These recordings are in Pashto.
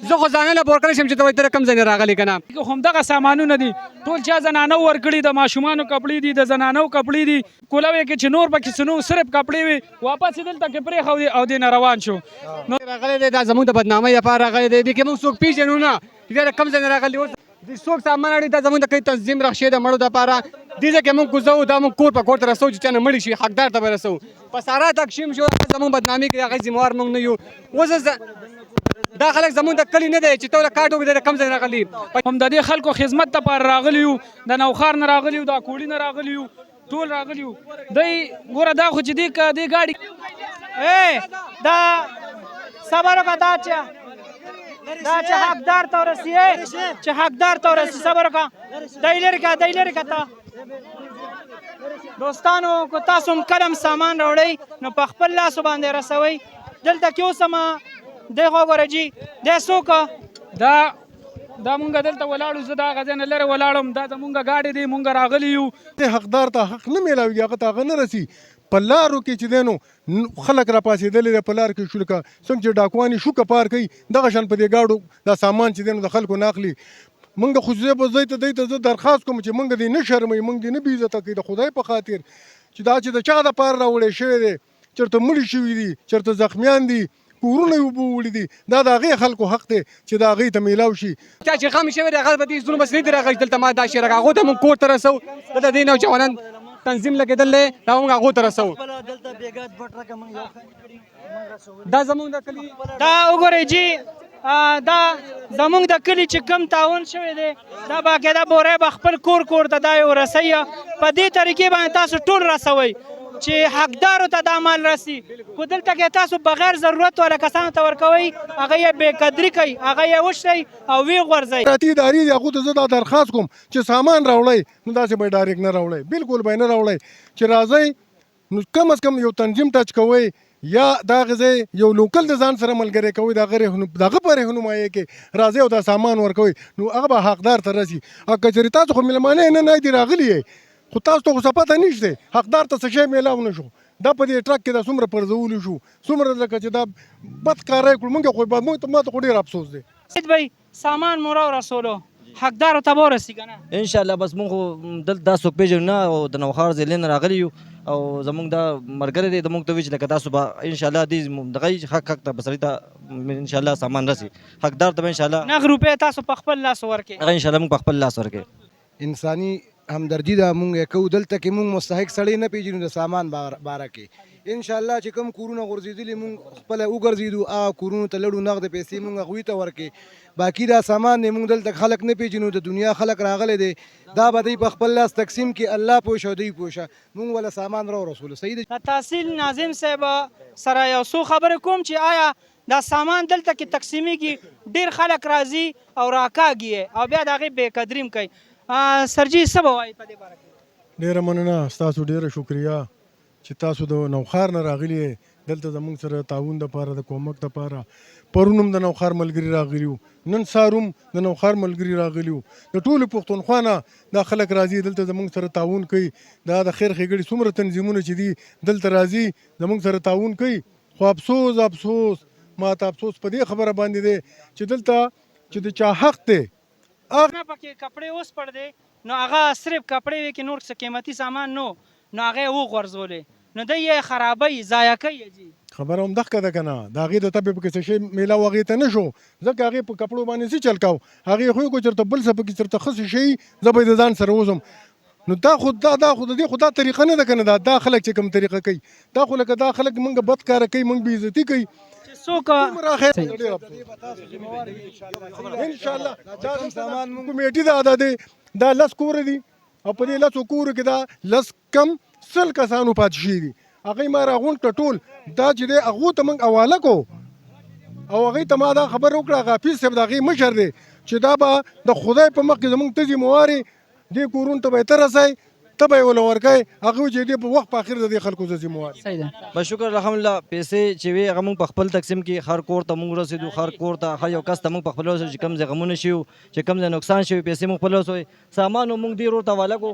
زه خو ځانله پور کړی شم چې ته وایې ته کوم ځای نه راغلی که نه همدغه سامانونه دي ټول چا زنانو ورکړي د ماشومانو کپړې دي د زنانو کپړې دي کولوی کې چې نور پکې څه نو صرف کپړې وي واپس یې دلته کې پرېښودې او دې نه روان شو نو راغلی دی دا زموږ د بدنامۍ لپاره راغلی دی دې کې موږ څوک پېژنو نه چې دا د کوم ځای نه راغلی اوس د څوک سامان اړوي دا زموږ د کوم تنظیم رخصې د مړو دپاره دې ځای کې موږ کوزوو دا موږ کور په کور ته رسوو چې چا نه مړي شي حقدار ته به رسوو په سارا تقسیم شو زموږ بدنامي کوي هغه ذمهوار موږ نه یو اوس دا خلک زموږ د کلي نه دی چې ته له کاټ وکړې د کوم ځای راغلي هم د دې خلکو خدمت لپاره راغلي یو د نوښار نه راغلي یو د کوړي نه راغلي یو ټول راغلي یو دی ګوره دا خو چې دې ګاډي دا صبر وکړه دا چې حقدار ته ورسي چې حقدار ته ورسي صبر وکړه دی لرې که دوستانو که تاسو هم کلم سامان راوړئ نو په خپل لاسو باندې رسوئ دلته کې اوسمه دی خو ګوره جي دی څوک دا مونږ دلته ولاړو زه د هغه ځای نه لرې ولاړم دا زمونږ ګاډی دی مونږ راغلي یو حقدار ته حق نه میلاوي هغه ته هغه نه رسي په لارو کې چې دی نو خلک راپاڅېدلي دی په لار کې شو لکه څنګه چې ډاکوانې شوکه پار کوي دغه شان په دې ګاډو دا سامان چې دی نو د خلکو نه اخلي مونږ خصوصي به دی ته زه درخواست کوم چې مونږ دې نه شرموي مونږ دې نه بېعزته کوي د خدای په خاطر چې دا چې د چا دپاره راوړی شوی دی چېرته مړي شوي دي چېرته زخمیان دي کورونه یې اوبه وړي دي دا د هغې خلکو حق دی چې د هغې ته میلاو شي چا چې غم شوی دی هغه به دې زړونه بس نه دي راغلي دلته ما دا شی راغی هغو ته موږ کور ته رسوو دلته دې نوجوانان تنظیم لګېدل دی دا موږ هغو ته رسوو دا زموږ د کلي دا وګورئ جي دا زموږ د کلي چې کم تعاون شوی دی دا باقاعده بوری به خپل کور ته دا یې ورسوي په دې طریقې باندې تاسو ټول رسوئ چې حقدارو ته دا مال رسي خو دلته کې تاسو بغیر ضرورت والا کسانو ته ورکوئ هغه یې بېقدري کوي هغه یې وشئ او ویې غورځئ ذاتي ادارې دي هغو ته زه دا درخواست کوم چې سامان راوړئ نو داسې به یې ډایرکټ نه راوړئ بالکل به یې نه راوړئ چې راځئ نو کم از کم یو تنظیم ټچ کوئ یا دا غځئ یو لوکل د ځان سره ملګری کوئ د هغه په رهنمایۍ کې راځئ او دا سامان ورکوئ نو هغه به حقدار ته رسي او که چېرې تاسو خو مېلمانه نه دي راغلي یې خو تاسو ته خو څه پته نشته حقدار ته څه شی میلاو نه شو دا په دې ټرک کې دا څومره پرځولي شو څومره لکه چې دا بد کاری کړو مونږ خو ما ته خو ډېر افسوس دی سید بھائی سامان مو راورسولو حقدارو ته به ورسي که نه انشاءالله بس مونږ خو دلته دا څوک پېژنو نه او د نوښار ضلع نه راغلي یو او زمونږ دا ملګری دی د مونږ ته وایي چې لکه تاسو به انشاءالله دې دغه حق ته به سړي ته انشاءالله سامان رسي حقدار ته به انشاءالله نغ روپۍ تاسو په خپل لاس ورکړئ هغه انشاءالله مونږ په خپل لاس ورکړئ انساني همدردي ده مونږ یې کوو دلته کې مونږ مستحق سړی نه پېژنو د سامان باره کې انشاءالله چې کوم کورونه غورځېدلي مونږ خپله وګرځېدو هغه کورونو ته لړو نغد پیسې مونږ هغوی ته ورکړې باقي دا سامان دی مونږ دلته خلک نه پېژنو د دنیا خلک راغلی دی دا به دوی په خپل لاس تقسیم کړي الله پوه شه دوی پوه شه مونږ وله سامان راورسولو صحیح دی تحصیل ناظم صاحب سره یو څو خبرې کوم چې آیا دا سامان دلته کې تقسیمیږي ډېر خلک راځي او راکاږي او بیا د هغې بېقدري هم کوي سرجي څه به وایي په دې باره کې ډېره مننه ستاسو ډېره شکریه چې تاسو د نوښار نه راغلي یې دلته زموږ سره تعاون دپاره د کومک دپاره پرون هم د نوښار ملګري راغلي وو نن سهار هم د نوښار ملګري راغلي وو د ټولو پښتونخوا نه دا خلک راځي دلته زموږ سره تعاون کوي دا د خیر ښېګړې څومره تنظیمونه چې دي دلته راځي زموږ سره تعاون کوي خو افسوس ما ته افسوس په دې خبره باندې دی چې دلته چې د چا حق دی نه پکې کپړې اوس پړ دی نو هغه صرف کپړې وي کې نور څه قیمتي سامان نو هغه یې وغورځولې نو دی یې خرابوي ضایع کوي جي خبره همدغه ده که نه د هغې د تبې پکې څه شی میلاو هغې ته نه شو ځکه هغې په کپړو باندې څه چل کوو هغې خو یې کو چېرته بل څه پکې چېرته ښه څه شي زه به یې د ځان سره وزم نو دا خو د دې خو دا طریقه نه ده که نه دا خلک چې کوم طریقه کوي دا خو لکه دا خلک مونږ بد کاره کوي مونږ بېعزتي کوي انشاءالله دا سامان مونږ کمیټې ده دا 10 کوره دي او په دې 10 کورو کې دا 10 کم 100 کسانو پاتې شوي دي هغوی ما راغونډ کړه ټول دا چې دی هغو ته موږ حواله کو او هغوی ته ما دا خبره وکړه هغه حفیظ صاحب د هغې مشر دی چې دا به د خدای په مخ کې زموږ ته ذمهوار دې کورونو ته به یې ته رسئ ته به یې ورله ورکوې هغه چې دې په وخت په اخر د دې خلکو زه ذمهوار بس شکر الحمدلله پیسې چې وي هغه موږ په خپل تقسیم کې هر کور ته موږ رسېدو هر کور ته هر یو کس ته موږ په خپل رسېدو چې کوم ځای غمونه شوي چې کوم ځای نقصان شوي پیسې موږ خپل رسوي سامان موږ ډېر ورته حواله کړو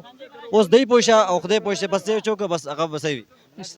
اوس دی پوه شه او خدای پوه شه بس دی چوکه بس هغه به صحیح وي